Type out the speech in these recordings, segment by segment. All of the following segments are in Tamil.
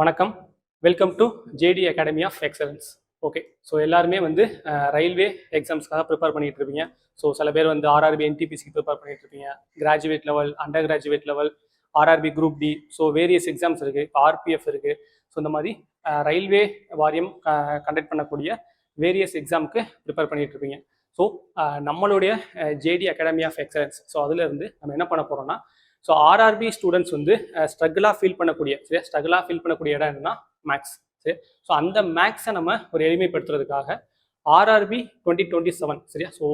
வணக்கம். Welcome to JD academy of excellence. Okay, so எல்லாருமே வந்து ரயில்வே எக்ஸாம்ஸ்க்காக ப்ரிப்பேர் பண்ணிட்டு இருப்பீங்க. ஸோ சில பேர் வந்து ஆர்ஆர்பி என்டிபிசிக்கு ப்ரிப்பேர் பண்ணிட்டு இருப்பீங்க, graduate level, under graduate level, RRB group D. So various exams இருக்குது, இப்போ ஆர்பிஎஃப் இருக்குது. ஸோ இந்த மாதிரி ரயில்வே வாரியம் கண்டக்ட் பண்ணக்கூடிய வேரியஸ் எக்ஸாமுக்கு ப்ரிப்பேர் பண்ணிட்டு இருப்பீங்க. ஸோ நம்மளுடைய JD academy of excellence, so அதில் இருந்து நம்ம என்ன பண்ண போகிறோம்னா, ஸோ ஆர்ஆர்பி ஸ்டூடெண்ட்ஸ் வந்து ஸ்ட்ரகிளாக ஃபீல் பண்ணக்கூடிய இடம் என்னன்னா மேக்ஸ். சரி, ஸோ அந்த மேக்ஸை நம்ம ஒரு எளிமைப்படுத்துறதுக்காக ஆர்ஆர்பி 2027 சரியா, ஸோ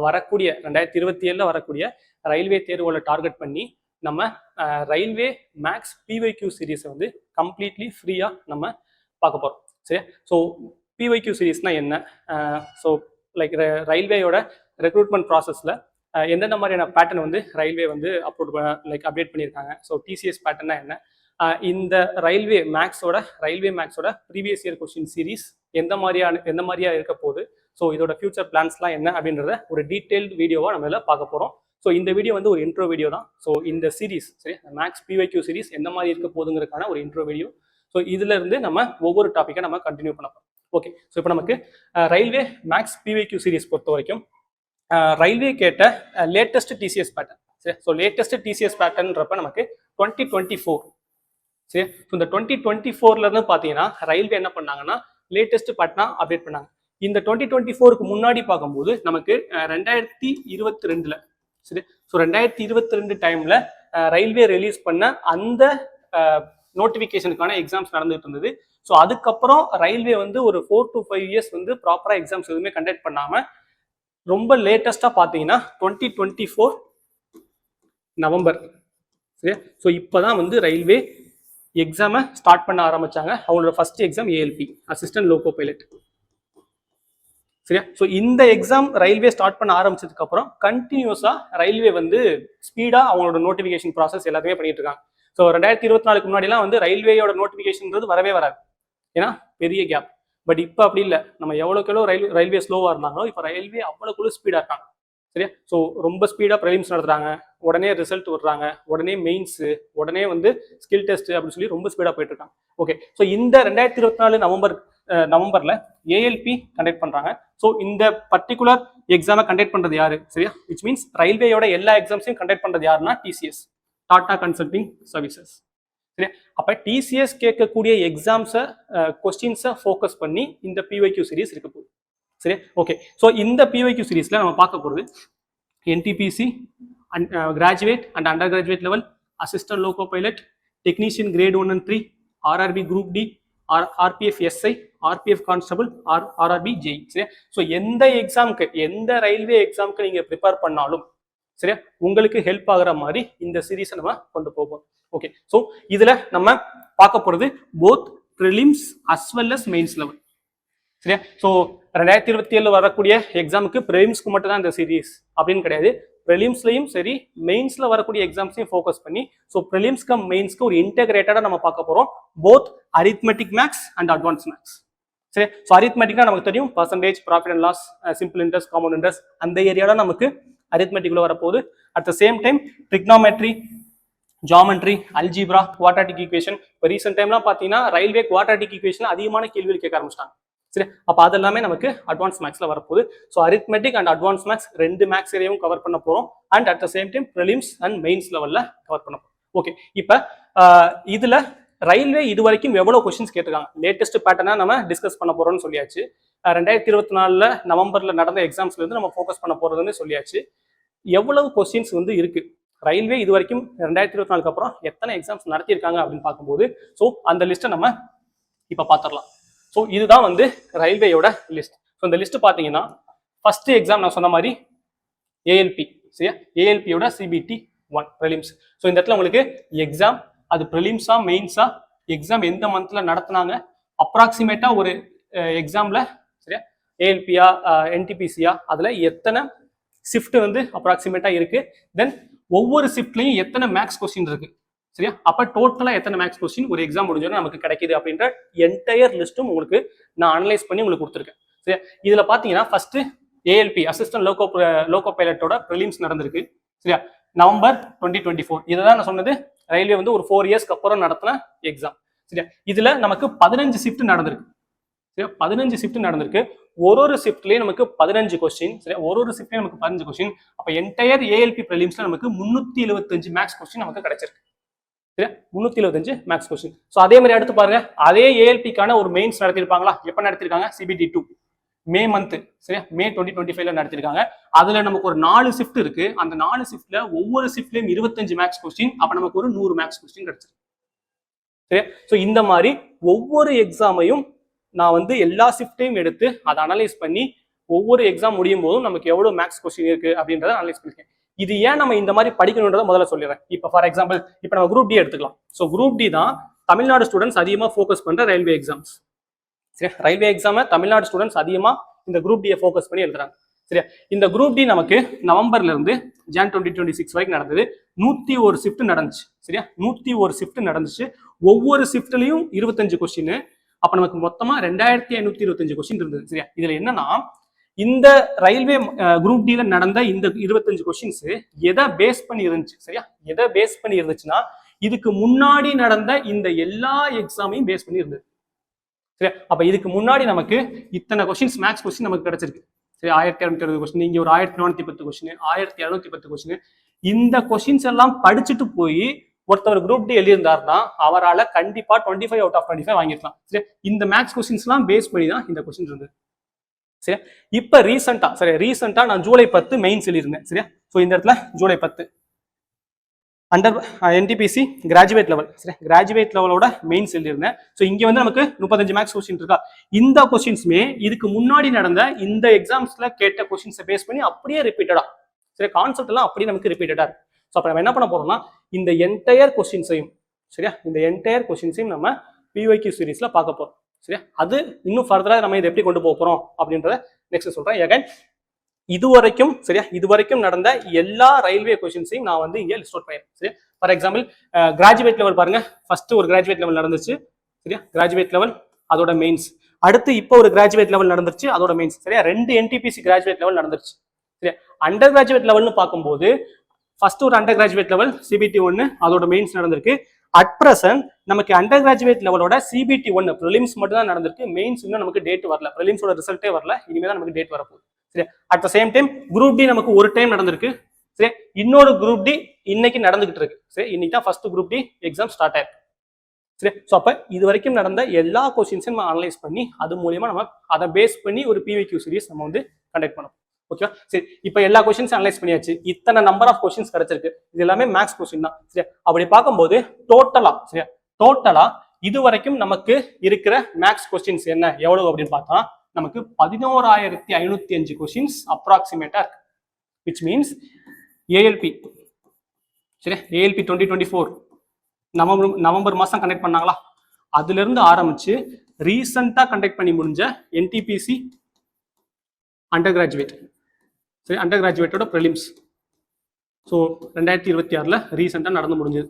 வரக்கூடிய 2027 வரக்கூடிய ரயில்வே தேர்வுகளை டார்கெட் பண்ணி நம்ம ரயில்வே மேக்ஸ் பிஒய்க்யூ சீரீஸை வந்து கம்ப்ளீட்லி ஃப்ரீயாக நம்ம பார்க்க போகிறோம். சரியா, ஸோ பிஒய்க்யூ சீரீஸ்னால் என்ன? ஸோ லைக் ரயில்வேயோட ரெக்ரூட்மெண்ட் ப்ராசஸில் எந்தெந்த மாதிரியான பேட்டர்ன் வந்து ரயில்வே வந்து அப்டேட் பண்ணியிருக்காங்க. ஸோ டிசிஎஸ் பேட்டர்னா என்ன, இந்த ரயில்வே மேக்ஸோட ப்ரீவியஸ் இயர் கொஸ்டின் சீரீஸ் எந்த மாதிரியா இருக்க போகுது, ஸோ இதோட ஃபியூச்சர் பிளான்ஸ்லாம் என்ன அப்படின்றத ஒரு டீட்டெயில்டு வீடியோவாக நம்ம இதில் பார்க்க போகிறோம். ஸோ இந்த வீடியோ வந்து ஒரு இன்ட்ரோ வீடியோ தான். ஸோ இந்த சீரீஸ் சரி, மேக்ஸ் பிஒய்க்யூ சீரீஸ் எந்த மாதிரி இருக்க போகுதுங்கிறதுக்கான ஒரு இன்ட்ரோ வீடியோ. ஸோ இதுல இருந்து நம்ம ஒவ்வொரு டாப்பிக்கை நம்ம கண்டினியூ பண்ண போகிறோம். ஓகே, ஸோ இப்போ நமக்கு ரயில்வே மேக்ஸ் பிஒய்க்யூ சீரீஸ் பொறுத்த வரைக்கும் ரயில்வே கேட்ட லேட்டஸ்ட் டிசிஎஸ் பேட்டர்ன். சரி, ஸோ லேட்டஸ்ட் டிசிஎஸ் பேட்டர்ன்றப்ப நமக்கு 2024. சரி, ஸோ இந்த 2024 பார்த்தீங்கன்னா ரயில்வே என்ன பண்ணாங்கன்னா லேட்டஸ்ட் பேட்டர்னா அப்டேட் பண்ணாங்க. இந்த 2024க்கு முன்னாடி பார்க்கும்போது நமக்கு 2022 சரி, ஸோ 2022 டைம்ல ரயில்வே ரிலீஸ் பண்ண அந்த நோட்டிஃபிகேஷனுக்கான எக்ஸாம்ஸ் நடந்துட்டு இருந்தது. ஸோ அதுக்கப்புறம் ரயில்வே வந்து ஒரு 4 to 5 இயர்ஸ் வந்து ப்ராப்பராக எக்ஸாம்ஸ் எதுவுமே கண்டக்ட் பண்ணாம ரொம்ப லேட்டஸ்டா பார்த்தீங்கன்னா 2024 நவம்பர். சரி, ஸோ இப்போதான் வந்து ரயில்வே எக்ஸாமை ஸ்டார்ட் பண்ண ஆரம்பிச்சாங்க. அவங்களோட first exam ALP, assistant loco pilot. சரியா, ஸோ இந்த எக்ஸாம் ரயில்வே ஸ்டார்ட் பண்ண ஆரம்பிச்சதுக்கு அப்புறம் கண்டினியூஸா ரயில்வே வந்து ஸ்பீடா அவங்களோட நோட்டிஃபிகேஷன் ப்ராசஸ் எல்லாத்தையுமே பண்ணிட்டு இருக்காங்க. ஸோ 2024க்கு முன்னாடிலாம் வந்து ரயில்வேயோட நோட்டிஃபிகேஷன்றது வரவே வராது, ஏன்னா பெரிய கேப். பட் இப்போ அப்படி இல்லை, நம்ம எவ்வளோக்கு ரயில்வே ஸ்லோவாக இருந்தாங்களோ இப்போ ரயில்வே அவ்வளோக்குள்ள ஸ்பீடாக இருக்காங்க. சரியா, ஸோ ரொம்ப ஸ்பீடாக ப்ரிலிம்ஸ் நடத்துறாங்க, உடனே ரிசல்ட் விடுறாங்க, உடனே மெயின்ஸு, உடனே வந்து ஸ்கில் டெஸ்ட் அப்படின்னு சொல்லி ரொம்ப ஸ்பீடாக போயிட்டு இருக்காங்க. ஓகே, ஸோ இந்த 2024 நவம்பர்ல ஏஎல்பி கண்டக்ட் பண்றாங்க. ஸோ இந்த பர்டிகுலர் எக்ஸாமை கண்டக்ட் பண்றது யாரு? சரியா, விச் மீன்ஸ் ரயில்வேயோட எல்லா எக்ஸாம்ஸையும் கண்டக்ட் பண்றது யாருன்னா டிசிஎஸ், டாடா கன்சல்டிங் சர்வீசஸ். சரியா, அப்ப டிசிஎஸ் கேட்கக்கூடிய எக்ஸாம்ஸை கொஸ்டின்ஸை ஃபோக்கஸ் பண்ணி இந்த பிஒய்க்யூ சீரீஸ் இருக்க போகுது. சரியா, ஓகே, ஸோ இந்த பிஒய்க்யூ சீரீஸ்ல நம்ம பார்க்க போகிறது NTPC, graduate and under graduate level, assistant loco pilot, technician grade 1 and 3, RRB group D, RPF SI, RPF constable, RRB JE. சரியா, ஸோ எந்த எக்ஸாமுக்கு, எந்த ரயில்வே எக்ஸாமுக்கு நீங்க ப்ரிப்பேர் பண்ணாலும் சரியா உங்களுக்கு ஹெல்ப் ஆகுற மாதிரி இந்த சீரீஸை நம்ம கொண்டு போவோம். ஓகே, ஸோ இதுல நம்ம பார்க்க போறது both prelims as well as mains level. சரியா, ஸோ 2027 வரக்கூடிய எக்ஸாமுக்கு ப்ரிலிம்ஸ்க்கு மட்டும் தான் இந்த சீரீஸ் அப்படின்னு கிடையாது, ப்ரிலிம்ஸ்லையும் சரி மெயின்ஸ்ல வரக்கூடிய எக்ஸாம்ஸையும் ஃபோக்கஸ் பண்ணி ஸோ ப்ரிலிம்ஸ்க்கு மெயின்ஸ்க்கு ஒரு இன்டெகிரேட்டடா நம்ம பார்க்க போறோம், both arithmetic maths and advance maths. சரி, ஸோ அரித்மெட்டிக்னா நமக்கு தெரியும் percentage, profit and loss, simple interest, compound interest, அந்த ஏரியால நமக்கு அரித்மெட்டிக்ல வரப்போகுது. At the same time trigonometry, geometry, algebra, quadratic equation. இப்போ ரீசெண்ட் டைம்லாம் பார்த்தீங்கன்னா ரயில்வே குவாட்ராட்டிக் ஈக்குவேஷன் அதிகமான கேள்விகள் கேட்க ஆரம்பிச்சிட்டாங்க. சரி, அப்போ அதெல்லாமே நமக்கு அட்வான்ஸ் மேக்ஸ்ல வரப்போகுது. So arithmetic and advance maths ரெண்டு மேக்ஸ் ஏரியாவும் கவர் பண்ண போறோம். And at the same time prelims and mains லெவல்ல கவர் பண்ண போறோம். ஓகே, இப்போ இதுல ரயில்வே இது வரைக்கும் எவ்வளவு கொஸ்டின்ஸ் கேட்டிருக்காங்க, லேட்டஸ்ட் பேட்டர்னா நம்ம டிஸ்கஸ் பண்ண போறோம்னு சொல்லியாச்சு. 2024 நவம்பர்ல நடந்த எக்ஸாம்ஸ்ல இருந்து நம்ம ஃபோக்கஸ் பண்ண போறதுன்னு சொல்லியாச்சு. எவ்வளவு கொஸ்டின்ஸ் வந்து இருக்கு, ரயில்வே இது வரைக்கும் 2024க்கு அப்புறம் எத்தனை எக்ஸாம்ஸ் நடத்தியிருக்காங்க அப்படின்னு பார்க்கும்போது ஸோ அந்த லிஸ்ட்டை நம்ம இப்போ பார்த்துடலாம். ஸோ இதுதான் வந்து ரயில்வேயோட லிஸ்ட். ஸோ இந்த லிஸ்ட் பார்த்தீங்கன்னா ஃபர்ஸ்ட் எக்ஸாம் நான் சொன்ன மாதிரி ஏஎல்பி. சரியா, ஏஎல்பியோட சிபிடி 1 ப்ரிலிம்ஸ். ஸோ இந்த இடத்துல உங்களுக்கு எக்ஸாம் அது ப்ரிலிம்ஸா மெயின்ஸா, எக்ஸாம் எந்த மந்த்ல நடத்தினாங்க, அப்ராக்சிமேட்டா ஒரு எக்ஸாம்ல சரியா ஏஎல்பியா என்டிபிசியா அதுல எத்தனை ஷிஃப்ட் வந்து அப்ராக்சிமேட்டா இருக்கு, தென் ஒவ்வொரு ஷிஃப்ட்லையும் எத்தனை மேக்ஸ் கொஸ்டின் இருக்கு. சரியா, அப்ப டோட்டலா எத்தனை மேக்ஸ் கொஸ்டின் ஒரு எக்ஸாம் முடிஞ்சோன்னா நமக்கு கிடைக்குது அப்படின்ற என்டையர் லிஸ்ட்டும் உங்களுக்கு நான் அனலைஸ் பண்ணி உங்களுக்கு கொடுத்துருக்கேன். சரியா, இதுல பாத்தீங்கன்னா ஃபர்ஸ்ட் ஏஎல்பி அசிஸ்டன்ட் லோகோ பைலட்டோட ப்ரிலிம்ஸ் நடந்திருக்கு. சரியா, நவம்பர் 2024. இதை தான் நான் சொன்னது, ரயில்வே வந்து ஒரு 4 இயர்ஸ்க்கு அப்புறம் நடத்தின எக்ஸாம். சரியா? இதுல நமக்கு 15 ஷிஃப்ட் நடந்திருக்கு. சரியா? 15 ஷிஃப்ட் நடந்திருக்கு. ஒரு ஷிஃப்ட்லயே நமக்கு 15 கொஸ்டின். சரியா? ஒரு ஷிஃப்ட்லயே நமக்கு 15 கொஸ்டின். அப்ப என்டையர் ஏஎல்பி பிரிலிம்ஸ்ல நமக்கு 375 மேக்ஸ் கொஸ்டின் நமக்கு கிடைச்சிருக்கு. சரியா? 375 மேக்ஸ் கொஸ்டின். சோ அதே மாதிரி அடுத்து பாருங்க, அதே ஏஎல்பிக்கான ஒரு மெயின்ஸ் நடத்திருப்பாங்களா? எப்ப நடத்திருக்காங்க? CBT 2 May month. சரியா? மே 2025ல நடத்திருக்காங்க. அதுல நமக்கு ஒரு 4 ஷிஃப்ட் இருக்கு. அந்த 4 ஷிஃப்ட்ல ஒவ்வொரு ஷிஃப்ட்லயும் 25 மேக்ஸ் கொஸ்டின். அப்ப நமக்கு ஒரு 100 மேக்ஸ் கொஸ்டின் கிடைச்சிருக்கு. சரியா? சோ இந்த மாதிரி ஒவ்வொரு எக்ஸாமையும் நான் வந்து எல்லா ஷிஃப்ட்டையும் எடுத்து அதை அனலைஸ் பண்ணி ஒவ்வொரு எக்ஸாம் முடியும் போதும் நமக்கு எவ்வளவு மேக்ஸ் கொஸ்டின் இருக்கு அப்படின்றத அனலைஸ் பண்ணிருக்கேன். இது ஏன் நம்ம இந்த மாதிரி படிக்கணும்ன்றத முதல்ல சொல்லிடுறேன். இப்போ ஃபார் எக்ஸாம்பிள் இப்போ நம்ம குரூப் டி எடுத்துக்கலாம். ஸோ குரூப் டி தான் தமிழ்நாடு ஸ்டூடெண்ட்ஸ் அதிகமாக ஃபோக்கஸ் பண்ற ரயில்வே எக்ஸாம்ஸ். சரியா? ரயில்வே எக்ஸாமை தமிழ்நாடு ஸ்டூடெண்ட்ஸ் அதிகமாக இந்த குரூப் டியை ஃபோக்கஸ் பண்ணி எழுதுறாங்க. சரியா? இந்த குரூப் டி நமக்கு நவம்பர்ல இருந்து ஜான் 2026 வரைக்கும் நடந்தது. 101 ஷிஃப்ட் நடந்துச்சு. சரியா? 101 ஷிஃப்ட் நடந்துச்சு. ஒவ்வொரு ஷிஃப்ட்லயும் 25 கொஸ்டின். அப்ப நமக்கு மொத்தமா 2525 கொஸ்டின் இருந்தது. சரியா? இதுல என்னன்னா இந்த ரயில்வே குரூப் டில நடந்த இந்த 25 கொஸ்டின்ஸ் எதை பேஸ் பண்ணி இருந்துச்சு? சரியா? எதை பேஸ் பண்ணி இருந்துச்சுன்னா இதுக்கு முன்னாடி நடந்த இந்த எல்லா எக்ஸாமையும் பேஸ் பண்ணி இருந்தது. சரியா? அப்ப இதுக்கு முன்னாடி நமக்கு இத்தனை கொஸ்டின்ஸ் மேக்ஸ் கொஸ்டின் நமக்கு கிடைச்சிருக்கு. சரி, 1260 கொஸ்டின், இங்க ஒரு 1410 கொஸ்டின், 1210 கொஸ்டின். இந்த கொஸ்டின்ஸ் எல்லாம் படிச்சுட்டு போய் ஒருத்தவர் குரூப் டி எழுதியிருந்தாருன்னா அவரால் கண்டிப்பா 25 out of 25 வாங்கிருக்கலாம். சரி, இந்த மேக்ஸ் கொஸ்டின்ஸ் எல்லாம் பேஸ் பண்ணி தான் இந்த கொஸ்டின் இருந்தது. சரியா? இப்ப ரீசெண்டா நான் ஜூலை 10 மெயின் சொல்லியிருந்தேன். சரியா? ஸோ இந்த இடத்துல July 10 under NTPC graduate level. சரி, கிராஜுவேட் லெவலோட மெயின் சொல்லியிருந்தேன். ஸோ இங்க வந்து நமக்கு 35 மேக்ஸ் கொஸ்டின் இருக்கா. இந்த கொஸ்டின்ஸ்மே இதுக்கு முன்னாடி நடந்த இந்த எக்ஸாம்ஸ்ல கேட்ட கொஸ்டின்ஸை பேஸ் பண்ணி அப்படியே ரிப்பீட்டடா. சரி, கான்செப்ட் எல்லாம் அப்படியே நமக்கு ரிப்பீட்டடா இருக்கு. ஸோ அப்ப நம்ம என்ன பண்ண போறோம்னா இந்த என்டையர் கொஸ்டின்ஸையும், சரியா, இந்த என்டையர் கொஸ்டின்ஸையும் நம்ம பிஒய்க்யூ சீரீஸ்ல பார்க்க போறோம். சரியா? அது இன்னும் ஃபர்தரா நம்ம இதை எப்படி கொண்டு போக போறோம் அப்படின்றத நெக்ஸ்ட் சொல்றேன். எகைன் இதுவரைக்கும், சரியா, இதுவரைக்கும் நடந்த எல்லா ரயில்வே கொஸ்டின்ஸையும் நான் வந்து இங்க லிஸ்ட் அவுட் பண்ணிருக்கேன். சரியா? ஃபார் எக்ஸாம்பிள் கிராஜுவேட் லெவல் பாருங்க. ஃபர்ஸ்ட் ஒரு கிராஜுவேட் லெவல் நடந்துச்சு. சரியா? கிராஜுவேட் லெவல் அதோட மெயின்ஸ். அடுத்து இப்போ ஒரு கிராஜுவேட் லெவல் நடந்துச்சு, அதோட மெயின்ஸ். சரியா? 2 என்டிபிசி கிராஜுவேட் லெவல் நடந்துச்சு. சரியா? அண்டர் கிராஜுவேட் லெவல்னு பார்க்கும்போது ஃபர்ஸ்ட் ஒரு அண்டர் கிராஜுவேட் லெவல் CBT 1 அதோட மெயின்ஸ் நடந்திருக்கு. அட் பிரசன்ட் நமக்கு அண்டர் கிராஜுவேட் லெவலோட CBT 1 ப்ரிலிம்ஸ் மட்டும் தான் நடந்திருக்கு. மெயின்ஸ் இன்னும் நமக்கு டேட் வரல. ப்ரிலிம்ஸோட ரிசல்ட்டே வரல. இனிமே தான் நமக்கு டேட் வரப்போகுது. சரி, at the same time group D நமக்கு ஒரு டைம் நடந்திருக்கு. சரி, இன்னொரு குரூப் டி இன்னைக்கு நடந்துகிட்டு இருக்கு. சரி, இன்னைக்கு தான் first group D exam start ஆயிருக்கு. சரி, ஸோ அப்ப இது வரைக்கும் நடந்த எல்லா கொஸ்டின்ஸையும் நம்ம அனலைஸ் பண்ணி அது மூலியமா நம்ம அதை பேஸ் பண்ணி ஒரு பிவிக்யூ சீரிஸ் நம்ம வந்து கண்டக்ட் பண்ணோம். ஓகேவா? சரி, இப்போ எல்லா கொஸ்டின்ஸ் அனலைஸ் பண்ணியாச்சு. இத்தனை நம்பர் ஆஃப் கொஸ்டின்ஸ் கிடைச்சிருக்கு. இது எல்லாமே மேக்ஸ் கொஸ்டின் தான். சரியா? அப்படி பார்க்கும்போது டோட்டலா இது வரைக்கும் நமக்கு இருக்கிற மேக்ஸ் கொஸ்டின்ஸ் என்ன எவ்வளவு அப்படின்னு பார்த்தா நமக்கு 11,505 கொஸ்டின்ஸ் அப்ராக்சிமேட்டா இருக்கு. விச் மீன்ஸ் ஏஎல்பி, சரி, ஏஎல்பி 2024 நவம்பர் மாசம் கண்டக்ட் பண்ணாங்களா, அதுல இருந்து ஆரம்பிச்சு ரீசெண்டா கண்டக்ட் பண்ணி முடிஞ்ச என்டிபிசி அண்டர் கிராஜுவேட், சரி, அண்டர் கிராஜுவேட்டோட ப்ரிலிம்ஸ். ஸோ 2026ல ரீசெண்டா நடந்து முடிஞ்சது.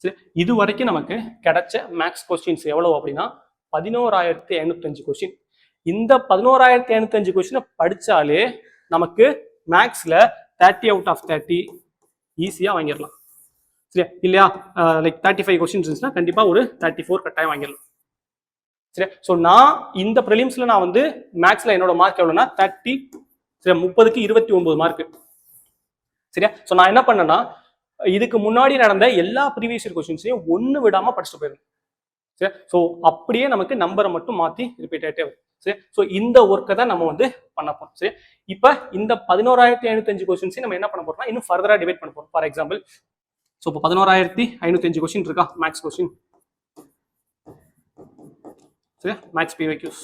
சரி, இது வரைக்கும் நமக்கு கிடைச்ச மேக்ஸ் கொஸ்டின்ஸ் எவ்வளவு அப்படின்னா 11,505 கொஸ்டின். இந்த 11,505 கொஸ்டினை படிச்சாலே நமக்கு மேக்ஸ்ல 30 out of 30 ஈஸியா வாங்கிடலாம். சரியா? இல்லையா? லைக் 35 கொஸ்டின்ஸ் இருந்துச்சுன்னா கண்டிப்பா ஒரு 34 கட்டாயம் வாங்கிடலாம். சரியா? ஸோ நான் இந்த ப்ரிலிம்ஸ்ல நான் வந்து மேக்ஸ்ல என்னோட மார்க் எவ்வளோன்னா 30, சரியா, 30க்கு 29 மார்க். சரியா? ஸோ நான் என்ன பண்ணேன்னா இதுக்கு முன்னாடி நடந்த எல்லா ப்ரீவியஸ் இயர் கொஸ்டின்ஸையும் ஒன்று விடாம படிச்சுட்டு போயிருந்தேன். சரி, ஸோ அப்படியே நமக்கு நம்பரை மட்டும் மாற்றி ரிப்பீட் ஆகிட்டே வரும். சரி, ஸோ இந்த ஒர்க்கை தான் நம்ம வந்து பண்ண போறோம். சரி, இப்போ இந்த 11,505 கொஸ்டின்ஸையும் நம்ம என்ன பண்ண போறோம்னா இன்னும் ஃபர்தரா டிவைட் பண்ண போறோம். ஃபார் எக்ஸாம்பிள், ஸோ இப்போ 11,505 கொஸ்டின் இருக்கா மேக்ஸ் கொஸ்டின். சரியா? Maths PYQs.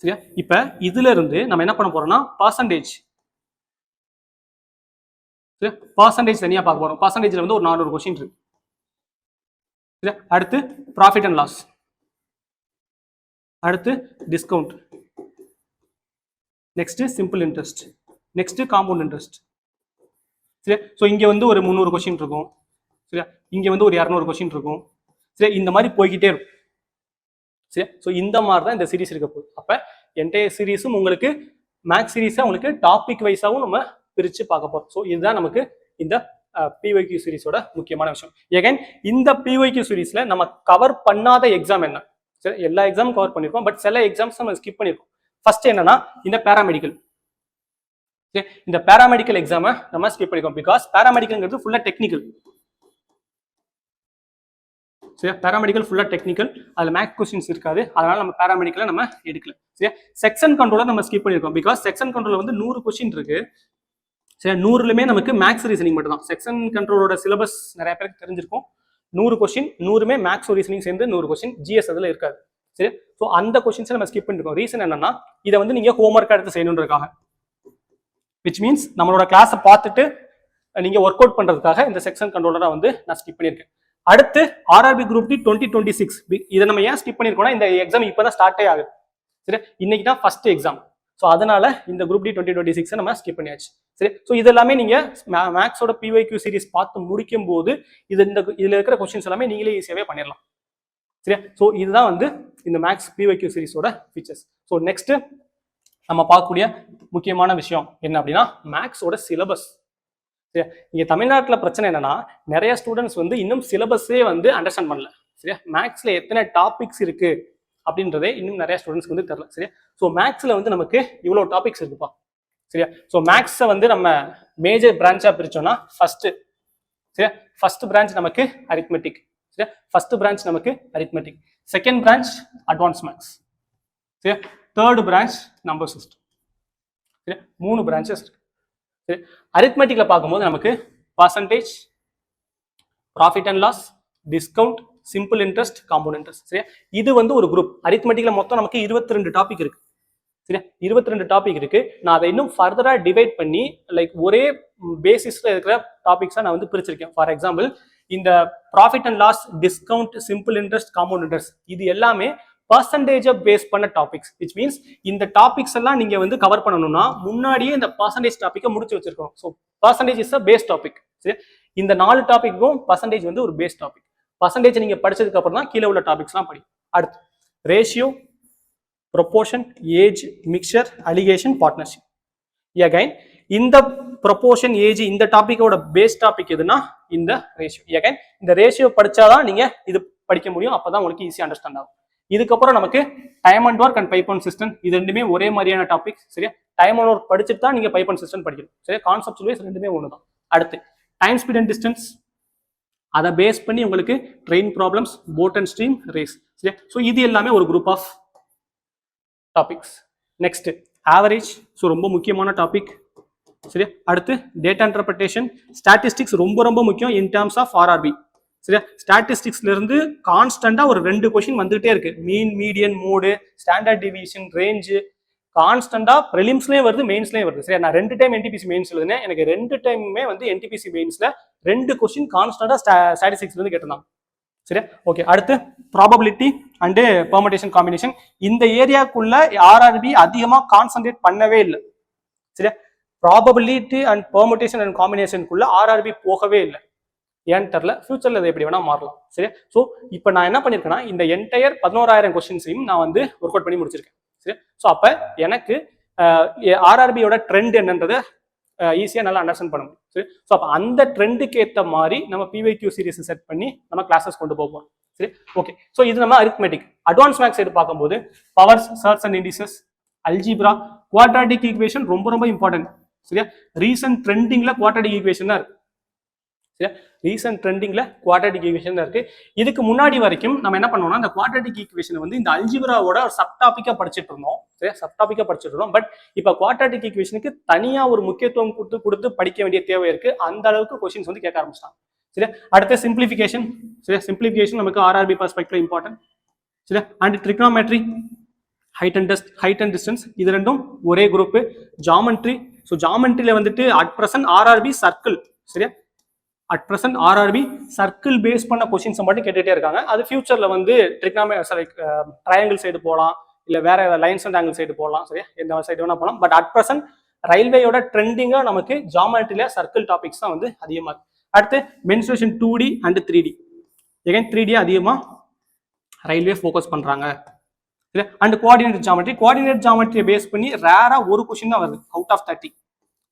சரியா? இப்போ இதுல இருந்து நம்ம என்ன பண்ண போறோம்னா பர்சன்டேஜ் தனியா பார்க்க போறோம். பர்சன்டேஜ்ல வந்து ஒரு 400 கொஸ்டின் இருக்கு. அடுத்து ப்ராஃபிட் அண்ட் லாஸ், அடுத்து discount, next simple interest, next compound interest. சரி, ஸோ இங்க வந்து ஒரு 300 கொஸ்டின் இருக்கும். சரியா? இங்க வந்து ஒரு 200 கொஸ்டின் இருக்கும். சரி, இந்த மாதிரி போய்கிட்டே இருக்கும். சரி, ஸோ இந்த மாதிரி தான் இந்த சீரிஸ் இருக்க போகுது. அப்ப என்டையர் சீரிஸும் உங்களுக்கு மேக்ஸ் சீரிஸா உங்களுக்கு டாபிக் வைஸாவும் நம்ம பிரிச்சு பார்க்க போறோம். ஸோ இதுதான் நமக்கு இந்த பிஒய்க்யூ சீரிஸோட முக்கியமான விஷயம். எகைன் இந்த பிஒய்க்யூ சீரிஸ்ல நம்ம கவர் பண்ணாத எக்ஸாம் என்ன? சரி, எல்லா எக்ஸாமும் கவர் பண்ணிருக்கோம், பட் சில எக்ஸாம்ஸ் நம்ம ஸ்கிப் பண்ணிருக்கோம். ஃபர்ஸ்ட் என்னன்னா இந்த பேராமெடிக்கல். இந்த பேராமெடிக்கல் எக்ஸாமை நம்ம ஸ்கிப் பண்ணிருக்கோம் பிகாஸ் பேராமெடிக்கல்ங்கிறது ஃபுல்லா டெக்னிக்கல். சரி, பேராமெடிக்கல் ஃபுல்லா டெக்னிக்கல், அதுல மேக்ஸ் கொஸ்டின்ஸ் இருக்காது, அதனால நம்ம பேராமெடிக்கலை நம்ம எடுக்கல. சரி, செக்ஷன் கண்ட்ரோலை நம்ம ஸ்கிப் பண்ணிருக்கோம் பிகாஸ் செக்ஷன் கண்ட்ரோல் வந்து 100 கொஸ்டின் இருக்கு. சரி, 100லுமே நமக்கு மேக்ஸ் ரீசனிங் மட்டும் தான். செக்ஷன் கண்ட்ரோலோட சிலபஸ் நிறைய பேருக்கு தெரிஞ்சிருக்கும். 100 கொஸ்டின் 100மே மேக்ஸ் ரீசனிங் சேர்ந்து 100 கொஸ்டின், ஜிஎஸ் அதுல இருக்காது. சரி, ஸோ அந்த கொஸ்டின்ஸை நம்ம ஸ்கிப் பண்ணிருக்கோம். ரீசன் என்னன்னா இதை வந்து நீங்க ஹோம்ஒர்க் எடுத்து செய்யணுன்றதுக்காக, விச் மீன்ஸ் நம்மளோட கிளாஸை பார்த்துட்டு நீங்க ஒர்க் அவுட் பண்றதுக்காக இந்த செக்ஷன் கண்ட்ரோலரை வந்து நான் ஸ்கிப் பண்ணியிருக்கேன். அடுத்து ஆர்ஆர்பி குரூப் டி 2026. இதை நம்ம ஏன் ஸ்கிப் பண்ணிருக்கோம்னா இந்த எக்ஸாம் இப்பதான் ஸ்டார்டே ஆகுது. சரி, இன்னைக்கு தான் ஃபர்ஸ்ட் எக்ஸாம். ஸோ அதனால இந்த குரூப் டி 2026 நம்ம ஸ்கிப் பண்ணியாச்சு. சரி, ஸோ இது எல்லாமே நீங்க மேக்ஸோட பிஒய்க்யூ சீரிஸ் பார்த்து முடிக்கும் போது இதுல இருக்கிற கொஸ்டின்ஸ் எல்லாமே நீங்களே ஈஸியாவே பண்ணிடலாம். சரியா, ஸோ இதுதான் வந்து இந்த மேக்ஸ் பிஒய்க்யூ சீரிஸோட ஃபீச்சர்ஸ். ஸோ நெக்ஸ்ட் நம்ம பார்க்கக்கூடிய முக்கியமான விஷயம் என்ன அப்படின்னா மேக்ஸோட சிலபஸ். சரியா, இங்க தமிழ்நாட்டில் பிரச்சனை என்னன்னா நிறைய ஸ்டூடெண்ட்ஸ் வந்து இன்னும் சிலபஸே வந்து அண்டர்ஸ்டாண்ட் பண்ணல. சரியா, மேக்ஸ்ல எத்தனை டாபிக்ஸ் இருக்கு அப்படின்றதே இன்னும் நிறைய ஸ்டூடெண்ட்ஸ்க்கு வந்து தெரியல. சரியா, ஸோ மேக்ஸ்ல வந்து நமக்கு இவ்வளோ டாபிக்ஸ் இருக்குப்பா. சரியா, ஸோ மேக்ஸை வந்து நம்ம மேஜர் பிரான்ச்சா பிரிச்சோம்னா ஃபர்ஸ்ட் பிரான்ச் நமக்கு அரித்மெட்டிக். சரியா, ஃபர்ஸ்ட் பிரான்ச் நமக்கு arithmetic, second branch advance maths, சரியா, தேர்ட் பிரான்ச் நம்பர் சிஸ்டம். சரியா, 3 பிரான்ச்சஸ் இருக்கு. சரி, அரித்மெட்டிக்ல பார்க்கும்போது நமக்கு percentage, profit and loss, discount, simple interest, compound interest. சரியா, இது வந்து ஒரு குரூப். அரித்மெட்டிக்ல மொத்தம் நமக்கு 22 டாபிக் இருக்கு. சரியா, 22 டாபிக் இருக்கு. நான் அதை இன்னும் ஃபர்தரா டிவைட் பண்ணி லைக் ஒரே பேசிஸ்ல இருக்கிற டாபிக்ஸா நான் வந்து பிரிச்சிருக்கேன். ஃபார் எக்ஸாம்பிள் இந்த profit and loss, discount, simple interest, compound interest இது எல்லாமே பர்சன்டேஜை பேஸ் பண்ண டாபிக்ஸ். விச் மீன்ஸ் இந்த டாபிக்ஸ் எல்லாம் நீங்க வந்து கவர் பண்ணணும்னா முன்னாடியே இந்த பர்சன்டேஜ் டாபிக்கை முடிச்சு வச்சிருக்கணும். So percentage is a base topic. சரி, இந்த 4 டாபிக்கும் பர்சன்டேஜ் வந்து ஒரு பேஸ் டாபிக். பர்சன்டேஜ் நீங்க படிச்சதுக்கு அப்புறம் தான் கீழே உள்ள டாபிக்ஸ்லாம் படிக்கும். அடுத்து ratio, proportion, age, mixture, alligation, partnership. Again இந்த ப்ரொபோர்ஷன், ஏஜ் இந்த டாபிக்கோட பேஸ் டாபிக் எதுனா இந்த ரேஷியோ. அகைன் இந்த ரேஷியோ படிச்சாதான் நீங்க இது படிக்க முடியும், அப்பதான் உங்களுக்கு ஈஸியா அண்டர்ஸ்டாண்ட் ஆகும். இதுக்கப்புறம் நமக்கு time and work and pipe and system, இது ரெண்டுமே ஒரே மாதிரியான டாபிக். சரியா, டைம் அண்ட் ஒர்க் படிச்சுட்டு தான் நீங்க பைப் அண்ட் சிஸ்டம் படிக்கணும். சரியா, கான்செப்ட் வைஸ் ரெண்டுமே ஒன்று தான். அடுத்து டைம், ஸ்பீட் அண்ட் டிஸ்டன்ஸ், அதை பேஸ் பண்ணி உங்களுக்கு train problems, boat and stream, race. சரியா, ஸோ இது எல்லாமே ஒரு group of topics. Next average, so ரொம்ப முக்கியமான டாபிக். சரியா, அடுத்து டேட்டா இன்டர்பிரேஷன், ஸ்டாட்டிஸ்டிக்ஸ் ரொம்ப ரொம்ப முக்கியம் இன் டர்ம்ஸ் ஆஃப் ஆர்ஆர்பி. சரியா, ஸ்டாட்டிஸ்டிக்ஸ்ல இருந்து கான்ஸ்டன்டா ஒரு 2 கொஸ்டின் வந்துகிட்டே இருக்கு. Mean, median, mode, standard division, range கான்ஸ்டன்டா ப்ரிலிம்ஸ்லயும் வருது, மெயின்ஸ்லயும் வருது. சரியா, நான் 2 டைம் என்டிபிசி மெயின்ஸ் எழுதுனேன். எனக்கு 2 டைமுமே வந்து என்டிபிசி மெயின்ஸ்ல 2 கொஸ்டின் கான்ஸ்டன்டா ஸ்டாட்டிஸ்டிக்ஸ்ல இருந்து கேட்டிருந்தாங்க. சரியா, ஓகே. அடுத்து ப்ராபபிலிட்டி அண்ட் பெர்முடேஷன் காம்பினேஷன், இந்த ஏரியாக்குள்ள ஆர்ஆர்பி அதிகமா கான்சென்ட்ரேட் பண்ணவே இல்லை. சரியா, ப்ராபபிலிட்டி அண்ட் பெர்முடேஷன் அண்ட் காம்பினேஷனுக்குள்ள ஆர்ஆர்பி போகவே இல்லை. ஏன்னு தெரியல, ஃபியூச்சர்ல இது எப்படி வேணா மாறலாம். சரியா, ஸோ இப்போ நான் என்ன பண்ணிருக்கேன்னா இந்த என்டையர் 11,000 கொஸ்டின்ஸையும் நான் வந்து ஒர்க் அவுட் பண்ணி முடிச்சிருக்கேன். சரி, ஸோ அப்போ எனக்கு ஆர்ஆர்பியோட ட்ரெண்ட் என்னன்றதை ஈஸியாக நல்லா அண்டர்ஸ்டாண்ட் பண்ண முடியும். சரி, ஸோ அப்போ அந்த ட்ரெண்டுக்கு ஏற்ற மாதிரி நம்ம பிஒய்க்யூ சீரிஸ் செட் பண்ணி நம்ம கிளாஸஸ் கொண்டு போவோம். சரி, ஓகே. ஸோ இது நம்ம அரித்மெட்டிக். அட்வான்ஸ் மேக்ஸ் சைடு பார்க்கும்போது powers, surds and indices, algebra, quadratic equation ரொம்ப ரொம்ப இம்பார்ட்டன்ட். சரியா, ரீசன்ட் ட்ரெண்டிங்ல குவாட்ராட்டிக் ஈக்குவேஷன் தான் இருக்கு. சரியா, ரீசன்ட் ட்ரெண்டிங்ல குவாட்ராட்டிக் ஈக்குவேஷன் தான் இருக்கு. இதுக்கு முன்னாடி வரைக்கும் நம்ம என்ன பண்ணோம்னா இந்த குவாட்ராட்டிக் ஈக்குவேஷன் வந்து இந்த அல்ஜிப்ராவோட ஒரு சப் டாபிக்கா படிச்சுட்டு இருந்தோம். சரியா, சப் டாபிக்கா படிச்சுட்டு இருந்தோம். பட் இப்போ குவாட்ராட்டிக் ஈக்குவேஷனுக்கு தனியா ஒரு முக்கியத்துவம் கொடுத்து படிக்க வேண்டிய தேவை இருக்கு. அந்த அளவுக்கு கொஸ்டின்ஸ் வந்து கேட்க ஆரம்பிச்சிட்டாங்க. சரியா, அடுத்து சிம்பிளிஃபிகேஷன். சரியா, சிம்பிளிஃபிகேஷன் நமக்கு ஆர்ஆர்பி பெர்ஸ்பெக்டிவ்ல இம்பார்ட்டன்ட். சரியா, and trigonometry, height and distance இது ரெண்டும் ஒரே குரூப். ஜாமெட்ரி, ஸோ ஜாமெட்ரியில வந்துட்டு அட் பிரசன்ட் ஆர்ஆர்பி சர்க்கிள். சரியா, at present RRB circle base பண்ண கொஸ்டின்ஸ் மட்டும் கேட்டுட்டே இருக்காங்க. அது ஃபியூச்சர்ல வந்து ட்ரையாங்கிள் சைடு போகலாம், இல்லை வேற லைன்ஸ் அண்ட் ஆங்கிள் சைடு போகலாம். சரியா, எந்த சைடு வேணா போகலாம். பட் அட் பிரசன்ட் ரயில்வேயோட ட்ரெண்டிங்கா நமக்கு ஜாமெட்ரியில சர்க்கிள் டாபிக்ஸ் தான் வந்து அதிகமாக இருக்கு. அடுத்து mensuration 2D and 3D. Again 3D அதிகமாக ரயில்வே ஃபோக்கஸ் பண்றாங்க. அண்ட் கோஆர்டினேட் ஜாமெட்ரி, கோஆர்டினேட் ஜாமெட்ரியை பேஸ் பண்ணி ரேரா ஒரு கொஸ்டின் தான் வருது அவுட் ஆஃப் 30.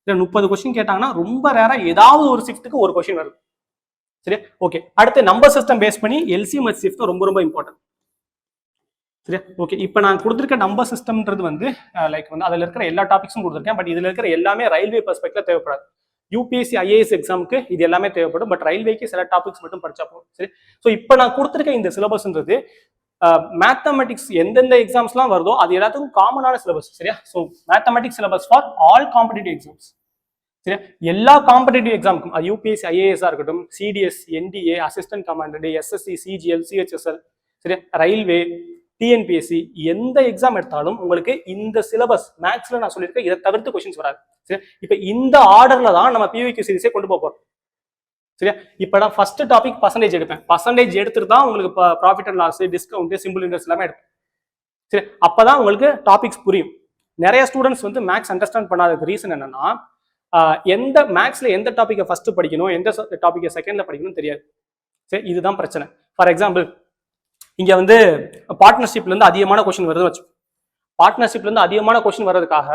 இல்லை 30 கொஸ்டின் கேட்டாங்கன்னா ரொம்ப ரேராக ஏதாவது ஒரு ஷிஃப்ட்டுக்கு ஒரு கொஸ்டின் வருது. சரியா? ஓகே. அடுத்து நம்பர் சிஸ்டம் பேஸ் பண்ணி எல்சிஎம் ஹெச்சிஎஃப் தான் ரொம்ப ரொம்ப இம்பார்ட்டன்ட். சரியா? ஓகே. இப்போ நான் கொடுத்துருக்க நம்பர் சிஸ்டம்ன்றது வந்து லைக் வந்து அதில் இருக்கிற எல்லா டாபிக்ஸும் கொடுத்துருக்கேன். பட் இதில் இருக்கிற எல்லாமே ரயில்வே பெர்ஸ்பெக்டிவ்ல தேவைப்படாது. யூபிஎஸ்சி ஐஏஎஸ் எக்ஸாமுக்கு இது எல்லாமே தேவைப்படும். பட் ரயில்வேக்கு சில டாபிக்ஸ் மட்டும் படிச்சா போதும். சரி. ஸோ இப்போ நான் கொடுத்துருக்க இந்த சிலபஸ்ன்றது மேத்தமெட்டிக்ஸ் எந்தெந்த எக்ஸாம்ஸ்லாம் வருதோ அது எல்லாத்துக்கும் காமனான சிலபஸ். சரியா? So mathematics syllabus for all competitive exams. சரியா? எல்லா காம்படிட்டிவ் எக்ஸாமுக்கும் அது யூபிஎஸ்சி ஐஏஎஸ்ஸாக இருக்கட்டும், CTS, NDA, assistant commandant, SSC, CGL, CHSL, சரியா, ரயில்வே, டிஎன்பிஎஸ்சி, எந்த எக்ஸாம் எடுத்தாலும் உங்களுக்கு இந்த சிலபஸ் மேக்ஸ்ல நான் சொல்லியிருக்கேன். இதை தவிர்த்து கொஸ்டின்ஸ் வராது. சரி. இப்போ இந்த ஆர்டர்ல தான் நம்ம பிவிக்யூ சீரிஸே கொண்டு போறோம். சரியா? இப்போ நான் ஃபர்ஸ்ட் டாபிக் பர்சன்டேஜ் எடுப்பேன். பர்சன்டேஜ் எடுத்துட்டு தான் உங்களுக்கு profit and loss, discount, simple interest எல்லாமே எடுப்பேன். சரி. அப்பதான் உங்களுக்கு டாபிக்ஸ் புரியும். நிறைய ஸ்டூடெண்ட்ஸ் வந்து மேக்ஸ் அண்டர்ஸ்டாண்ட் பண்ணாததுக்கு ரீசன் என்னன்னா, எந்த மேக்ஸ்ல எந்த டாபிக்கை ஃபர்ஸ்ட் படிக்கணும், எந்த டாபிக்கை செகண்ட்ல படிக்கணும்னு தெரியாது. சரி. இதுதான் பிரச்சனை. ஃபார் எக்ஸாம்பிள், இங்க வந்து பார்ட்னர்ஷிப்ல இருந்து அதிகமான கொஸ்டின் வருதுன்னு வச்சு, பார்ட்னர்ஷிப்ல இருந்து அதிகமான கொஸ்டின் வர்றதுக்காக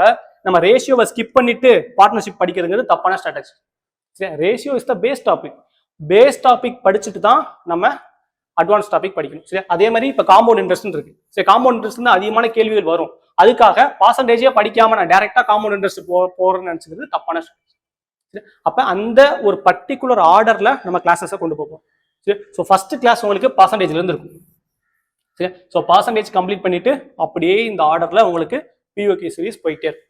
நம்ம ரேஷியோவை ஸ்கிப் பண்ணிட்டு பார்ட்னர்ஷிப் படிக்கிறதுங்கிறது தப்பான ஸ்ட்ராட்டஜி. சரி. Ratio is the base topic. Base topic படிச்சுட்டு தான் நம்ம அட்வான்ஸ் டாபிக் படிக்கணும். சரி. அதே மாதிரி இப்ப காம்பவுண்ட் இன்ட்ரெஸ்ட் இருக்கு. சரி. காம்பவுண்ட் இன்ட்ரெஸ்ட் அதிகமான கேள்விகள் வரும். அதுக்காக பர்சன்டேஜே படிக்காம நான் டைரக்டா காம்பவுண்ட் இன்ட்ரெஸ்ட் போறேன்னு நினைச்சது தப்பான ஸ்ட்ராட்டஜி. சரி. அப்ப அந்த ஒரு பர்டிகுலர் ஆர்டர்ல நம்ம கிளாஸஸை கொண்டு போவோம். சரி. ஸோ ஃபர்ஸ்ட் கிளாஸ் உங்களுக்கு பர்சன்டேஜ்ல இருந்து இருக்கும். சரி. ஸோ பர்சன்டேஜ் கம்ப்ளீட் பண்ணிட்டு அப்படியே இந்த ஆர்டர்ல உங்களுக்கு பிஓகே சீரிஸ் போயிட்டே இருக்கும்.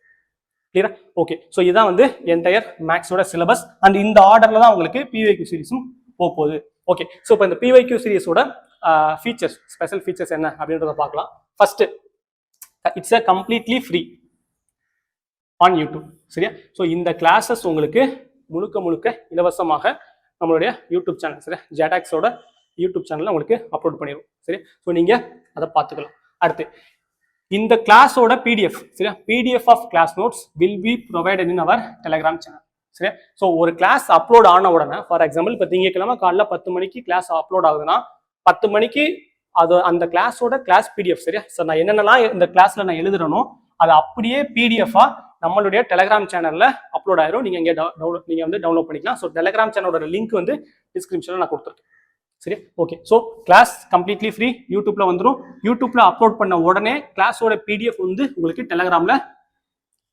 கிளியரா? ஓகே. ஸோ இதுதான் வந்து என்டையர் மேக்ஸோட சிலபஸ். அண்ட் இந்த ஆர்டர்ல தான் உங்களுக்கு பிஒய்க்யூ சீரிஸும் போகுது. ஓகே. ஸோ இப்போ இந்த பிஒய்க்யூ சீரிஸோட ஃபீச்சர்ஸ், ஸ்பெஷல் ஃபீச்சர்ஸ் என்ன அப்படின்றத பார்க்கலாம். First, it's a completely free on YouTube. சரியா? ஸோ இந்த கிளாஸஸ் உங்களுக்கு முழுக்க முழுக்க இலவசமாக நம்மளுடைய யூடியூப் சேனல், சரியா, ஜெடாக்ஸோட யூடியூப் சேனல்ல உங்களுக்கு அப்லோட் பண்ணிடுவோம். சரி. ஸோ நீங்க அதை பார்த்துக்கலாம். அடுத்து, இந்த கிளாஸோட பிடிஎஃப், சரியா, PDF of class notes will be provided in our Telegram channel. சரியா? ஸோ ஒரு கிளாஸ் அப்லோட் ஆன உடனே, ஃபார் எக்ஸாம்பிள் இப்போ திங்கக்கிழமை காலைல 10 மணிக்கு கிளாஸ் அப்லோட் ஆகுதுன்னா 10 மணிக்கு அது அந்த கிளாஸோட கிளாஸ் பிடிஎஃப், சரியா, ஸோ நான் என்னென்னலாம் இந்த கிளாஸ்ல நான் எழுதுறனோ அது அப்படியே பிடிஎஃபா நம்மளுடைய டெலிகிராம் சேனல்ல அப்லோட் ஆயிரும். நீங்க இங்கே நீங்க வந்து டவுன்லோட் பண்ணிக்கலாம். ஸோ டெலிகிராம் சேனலோட லிங்க் வந்து டிஸ்கிரிப்ஷன்ல நான் கொடுத்துருக்கேன். சரி. Okay. So class completely free, யூடியூப்ல வந்துடும். யூடியூப்ல அப்லோட் பண்ண உடனே கிளாஸோட பிடிஎஃப் வந்து உங்களுக்கு டெலிகிராம்ல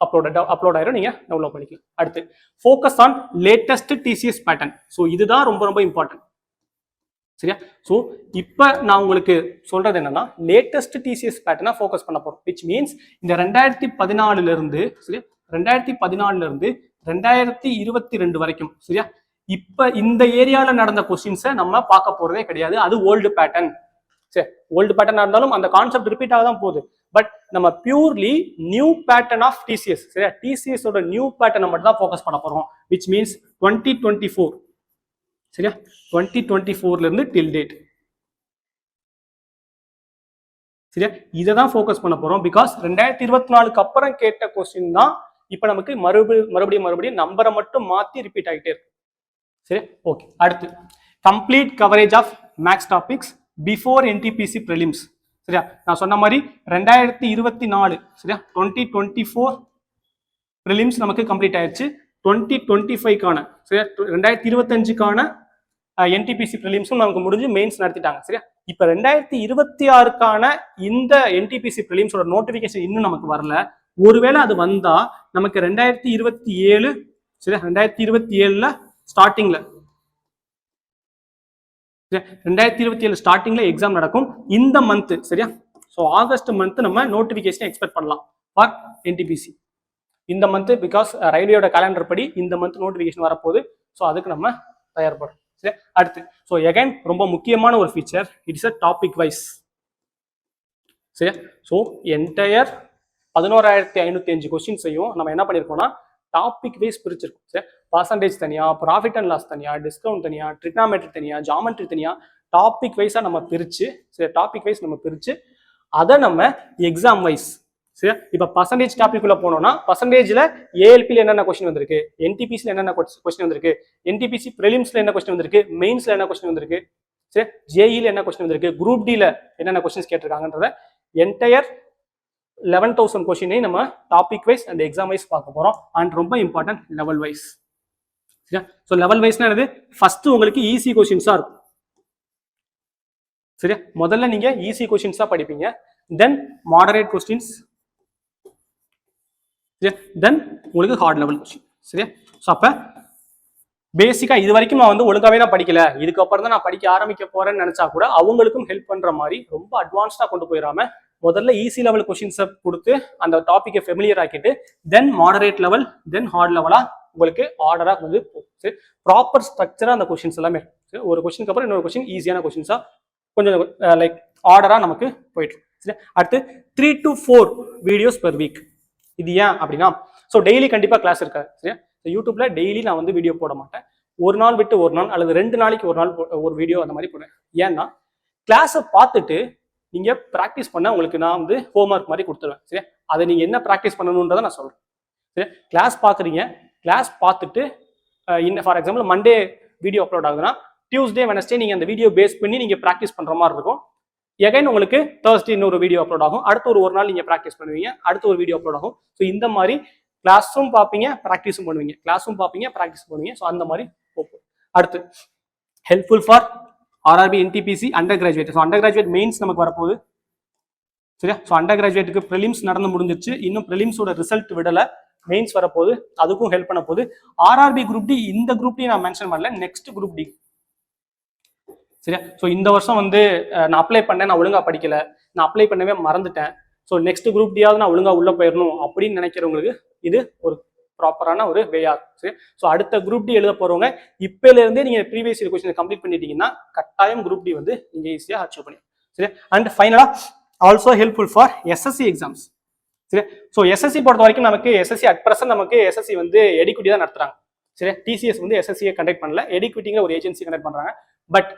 அப்லோட் ஆயிரும். நீங்க டவுன்லோட் பண்ணிக்கலாம். அடுத்து, focus on latest TCS pattern. So இதுதான் ரொம்ப ரொம்ப இம்பார்ட்டன்ட். சரியா? ஸோ இப்போ நான் உங்களுக்கு சொல்றது என்னன்னா, லேட்டஸ்ட் டிசிஎஸ் பேட்டர்னா ஃபோக்கஸ் பண்ண போறோம். விச் மீன்ஸ் இந்த 2014 இருந்து, சரியா, 2014 இருந்து 2022 வரைக்கும், சரியா, இப்ப இந்த ஏரியால நடந்த கொஸ்டின்ஸை நம்ம பார்க்க போறதே கிடையாது. அது ஓல்டு பேட்டர்ன். சரி. ஓல்டு பேட்டர்னா இருந்தாலும் அந்த கான்செப்ட் ரிப்பீட் ஆக தான் போகுது. பட் நம்ம purely new pattern of TCS, சரியா, டிசிஎஸ் ஓட நியூ பேட்டர்னை மட்டும் தான் ஃபோக்கஸ் பண்ண போறோம். விச் மீன்ஸ் 2024, சரியா, 2024ல இருந்து டில் டேட், சரியா, இதை தான் ஃபோக்கஸ் பண்ண போறோம். பிகாஸ் 2024க்கு அப்புறம் கேட்ட கொஸ்டின் தான் இப்ப நமக்கு மறுபடியும் நம்பரை மட்டும் மாத்தி ரிப்பீட் ஆகிட்டே இருக்கு. சரி. ஓகே. அடுத்து, complete coverage of maths topics before NTPC prelims. சரியா? நான் சொன்ன மாதிரி 2024, சரியா, 2024 ப்ரிலிம்ஸ் நமக்கு கம்ப்ளீட் ஆயிடுச்சு. 2025க்கான, சரியா, 2025க்கான என்டிபிசி ப்ரிலிம்ஸும் நமக்கு முடிஞ்சு மெயின்ஸ் நடத்திட்டாங்க. சரியா? இப்போ 2026க்கான இந்த என்டிபிசி ப்ரிலிம்ஸோட நோட்டிபிகேஷன் இன்னும் நமக்கு வரல. ஒருவேளை அது வந்தா நமக்கு 2027, சரியா, 2027ல ஸ்டார்டிங்ல, 2027 ஸ்டார்டிங்ல எக்ஸாம் நடக்கும் இந்த மந்த். சரியா? ஸோ ஆகஸ்ட் மந்த் நம்ம நோட்டிபிகேஷன் எக்ஸ்பெக்ட் பண்ணலாம் ஃபார் என்டிபிசி இந்த மந்த். பிகாஸ் ரயில்வேயோட கேலண்டர் படி இந்த மந்த் நோட்டிபிகேஷன் வரப்போகுது. ஸோ அதுக்கு நம்ம தயார்படுறோம். சரி. அடுத்து, ஸோ எகைன் ரொம்ப முக்கியமான ஒரு feature, it's a topic wise. சரியா? ஸோ என்டையர் 11,505 கொஸ்டின்ஸையும் நம்ம என்ன பண்ணியிருக்கோம்னா டாபிக் வைஸ் பிரிச்சிருக்கும். சரி. பர்சன்டேஜ் தனியா, ப்ராஃபிட் அண்ட் லாஸ் தனியா, டிஸ்கவுண்ட் தனியா, ட்ரிக்னாமெட்ரி தனியா, ஜாமெட்ரி தனியா, டாபிக் வைஸா நம்ம பிரிச்சு, சரி, டாபிக் வைஸ் நம்ம பிரிச்சு அதை நம்ம எக்ஸாம் வைஸ், சரி, இப்போ பர்சன்டேஜ் டாபிக் உள்ள போனோம்னா பர்சன்டேஜ்ல ஏஎல்பியில் என்னென்ன கொஸ்டின் வந்திருக்கு, என்டிபிசியில் என்னென்ன கொஸ்டின் வந்திருக்கு, என்டிபிசி ப்ரிலிம்ஸ்ல என்ன கொஸ்டின் வந்திருக்கு, மெயின்ஸ்ல என்ன கொஸ்டின் வந்திருக்கு, சரி, ஜேஇல என்ன கொஸ்டின் வந்திருக்கு, குரூப் டில என்னென்ன கொஸ்டின்ஸ் கேட்டிருக்காங்கன்றத என்டையர் 11,000 கொஸ்டினையும் நம்ம topic wise and exam wise பார்க்க போகிறோம். அண்ட் ரொம்ப இம்பார்ட்டன்ட் லெவல் வைஸ். சரியா? ஸோ லெவல் வைஸ்னா என்னது? ஃபர்ஸ்ட் உங்களுக்கு ஈஸி கொஸ்டின்ஸாக இருக்கும். சரியா? முதல்ல நீங்க ஈஸி கொஸ்டின்ஸாக படிப்பீங்க, தென் மாடரேட் கொஸ்டின்ஸ், தென் உங்களுக்கு ஹார்ட் லெவல் கொஸ்டின். சரியா? ஸோ அப்போ பேசிக்கா இது வரைக்கும் நான் வந்து ஒழுங்காவே நான் படிக்கல, இதுக்கப்புறம் தான் நான் படிக்க ஆரம்பிக்க போறேன்னு நினைச்சா கூட அவங்களுக்கும் ஹெல்ப் பண்ற மாதிரி ரொம்ப அட்வான்ஸ்டா கொண்டு போயிடாம முதல்ல ஈஸி லெவல் கொஸ்டின்ஸை கொடுத்து அந்த டாப்பிக்கை ஃபெமிலியர் ஆக்கிட்டு தென் மாடரேட் லெவல் தென் ஹார்ட் லெவலா உங்களுக்கு ஆர்டரா வந்து ப்ராப்பர் ஸ்ட்ரக்சரா அந்த கொஸ்டின்ஸ் எல்லாமே ஒரு கொஸ்டினுக்கு அப்புறம் இன்னொரு கொஸ்டின் ஈஸியான கொஸ்டின்ஸா கொஞ்சம் லைக் ஆர்டரா நமக்கு போயிட்டு. சரி, அடுத்து 3 to 4 வீடியோஸ் பெர் வீக். இது ஏன் அப்படின்னா ஸோ டெய்லி கண்டிப்பா கிளாஸ் இருக்காது. சரியா? யூடியூப்ல டெய்லி நான் வந்து வீடியோ போட மாட்டேன், ஒரு நாள் விட்டு ஒரு நாள் அல்லது 2 நாளைக்கு ஒரு நாள் ஒரு வீடியோ அந்த மாதிரி போடுவேன். ஏன்னா கிளாஸை பார்த்துட்டு நீங்க ப்ராக்டிஸ் பண்ண உங்களுக்கு நான் வந்து ஹோம்ஒர்க் மாதிரி கொடுத்துருவேன். சரியா? அதை நீங்க என்ன ப்ராக்டிஸ் பண்ணணுன்றதை நான் சொல்றேன். சரியா? கிளாஸ் பார்க்குறீங்க, கிளாஸ் பார்த்துட்டு for example Monday video upload ஆகுதுன்னா டியூஸ்டே வெனஸ்டே நீங்க அந்த வீடியோ பேஸ் பண்ணி நீங்க ப்ராக்டிஸ் பண்ற மாதிரி இருக்கும். எகைன் உங்களுக்கு தேர்ஸ்டே இன்னொரு வீடியோ அப்லோட் ஆகும், அடுத்து ஒரு நாள் நீங்க ப்ராக்டிஸ் பண்ணுவீங்க, அடுத்து ஒரு வீடியோ அப்லோட் ஆகும். ஸோ இந்த மாதிரி கிளாஸும் பார்ப்பீங்க ப்ராக்டிஸும் பண்ணுவீங்க, கிளாஸும் பார்ப்பீங்க ப்ராக்டிஸ் பண்ணுவீங்க. ஸோ அந்த மாதிரி போகும். அடுத்து helpful for RRB NTPC under graduate. So under graduate mains நமக்கு வரப்போகுது. சரியா? ஸோ அண்டர் கிராஜுவேட்டுக்கு ப்ரிலிம்ஸ் நடந்து முடிஞ்சிச்சு, இன்னும் ப்ரிலிம்ஸோட ரிசல்ட் விடல, மெயின்ஸ் வரப்போகுது, அதுக்கும் ஹெல்ப் பண்ண போகுது. ஆர்ஆர்பி குரூப் டி, இந்த குரூப் டி நான் மென்ஷன் பண்ணல, நெக்ஸ்ட் குரூப் டி. சரியா? ஸோ இந்த வருஷம் வந்து நான் அப்ளை பண்ணேன், நான் ஒழுங்கா படிக்கல, நான் அப்ளை பண்ணவே மறந்துட்டேன், ஸோ நெக்ஸ்ட் குரூப் டியாவது நான் ஒழுங்கா உள்ள போயிடணும் அப்படின்னு நினைக்கிறவங்களுக்கு இது ஒரு ப்ராப்பரான ஒரு வேயா. சரி, ஸோ அடுத்த குரூப் டி எழுத போறவங்க இப்பல இருந்தே நீங்க ப்ரீவியஸ் இயர் கொஸ்டின் கம்ப்ளீட் பண்ணிட்டீங்கன்னா கட்டாயம் குரூப் டி வந்து நீங்க ஈஸியா அச்சீவ் பண்ணி. சரி, அண்ட் ஃபைனலா also helpful for SSC exams. சரி, ஸோ எஸ்எஸ்சி பொறுத்த வரைக்கும் நமக்கு எஸ்எஸ்சி அட் பிரசன்ட் நமக்கு எஸ்எஸ்சி வந்து எடிக்விட்டி தான் நடத்துறாங்க. சரி, டிசிஎஸ் வந்து எஸ்எஸ்சியை கண்டக்ட் பண்ணல, எடிக்விட்டிங்கிற ஒரு ஏஜென்சி கண்டக்ட் பண்றாங்க. பட்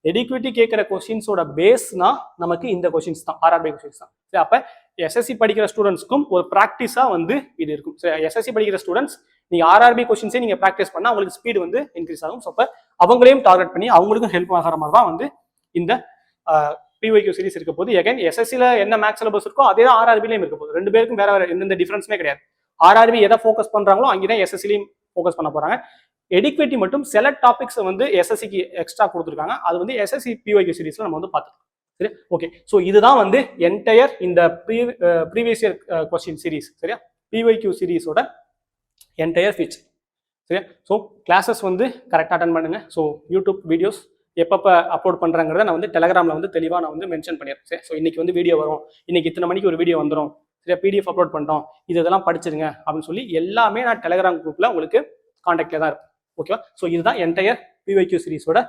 எடிக்விட்டி கேட்கிற கொஸ்டின்ஸோட பேஸ்னா நமக்கு இந்த கொஸ்டின்ஸ் தான், ஆர்ஆர்பி கொஸ்டின்ஸ் தான். சரி, அப்ப எஸ்எஸ்சி படிக்கிற ஸ்டூடெண்ட்ஸ்க்கும் ஒரு ப்ராக்டிஸா வந்து இது இருக்கும். சரி, எஸ்எஸ்சி படிக்கிற ஸ்டூடெண்ட்ஸ் நீங்க ஆர்ஆர்பி கொஸ்டின்ஸே நீங்க ப்ராக்டிஸ் பண்ணா அவங்களுக்கு ஸ்பீடு வந்து இன்க்ரீஸ் ஆகும். ஸோ அப்ப அவங்களையும் டார்கெட் பண்ணி அவங்களுக்கும் ஹெல்ப் ஆகிற மாதிரி தான் வந்து இந்த பிஒய்க்யூ சீரிஸ் இருக்க போது. எகைன் எஸ்எஸ்சில என்ன மேக்ஸ் சிலபஸ் இருக்கோ அதே தான் ஆர்ஆர்பிலையும் இருக்க போகுது. ரெண்டு பேருக்கும் வேற வேற எந்த டிஃபரன்ஸுமே கிடையாது. ஆர்ஆர்பி எதை ஃபோக்கஸ் பண்றாங்களோ அங்கேதான் எஸ்எஸ்சிலையும் ஃபோக்கஸ் பண்ண போறாங்க. எடிக்விட்டி மட்டும் சில டாபிக்ஸ் வந்து எஸ்எஸ்சிக்கு எக்ஸ்ட்ரா கொடுத்துருக்காங்க, அது வந்து எஸ்எஸ்சி பிஒய்க்யூ சீரிஸ்ல நம்ம வந்து பார்த்துக்கலாம். சரி, ஓகே. ஸோ இதுதான் வந்து என்டையர் இந்த ப்ரீவியஸ் இயர் கொஸ்டின் சீரிஸ். சரியா? பிஒய்க்யூ சீரிஸோட என்டையர் ஃபீச்சர். சரியா? ஸோ கிளாஸஸ் வந்து கரெக்டாக அட்டன் பண்ணுங்க. ஸோ யூடியூப் வீடியோஸ் எப்பப்போ அப்லோட் பண்ணுறாங்கிறத நான் வந்து டெலகிராமில் வந்து தெளிவாக நான் வந்து மென்ஷன் பண்ணிடுறேன். சரி, ஸோ இன்னைக்கு வந்து வீடியோ வரும், இன்னைக்கு இத்தனை மணிக்கு ஒரு வீடியோ வந்துடும், சரியா, பிடிஎஃப் அப்லோட் பண்ணிட்டோம், இதெல்லாம் படிச்சிருங்க அப்படின்னு சொல்லி எல்லாமே நான் டெலகிராம் குரூப்பில் உங்களுக்கு கான்டாக்டில் தான் இருக்கும். ஓகேவா? ஸோ இதுதான் என்டையர் பிஒய்க்யூ சீரிஸோட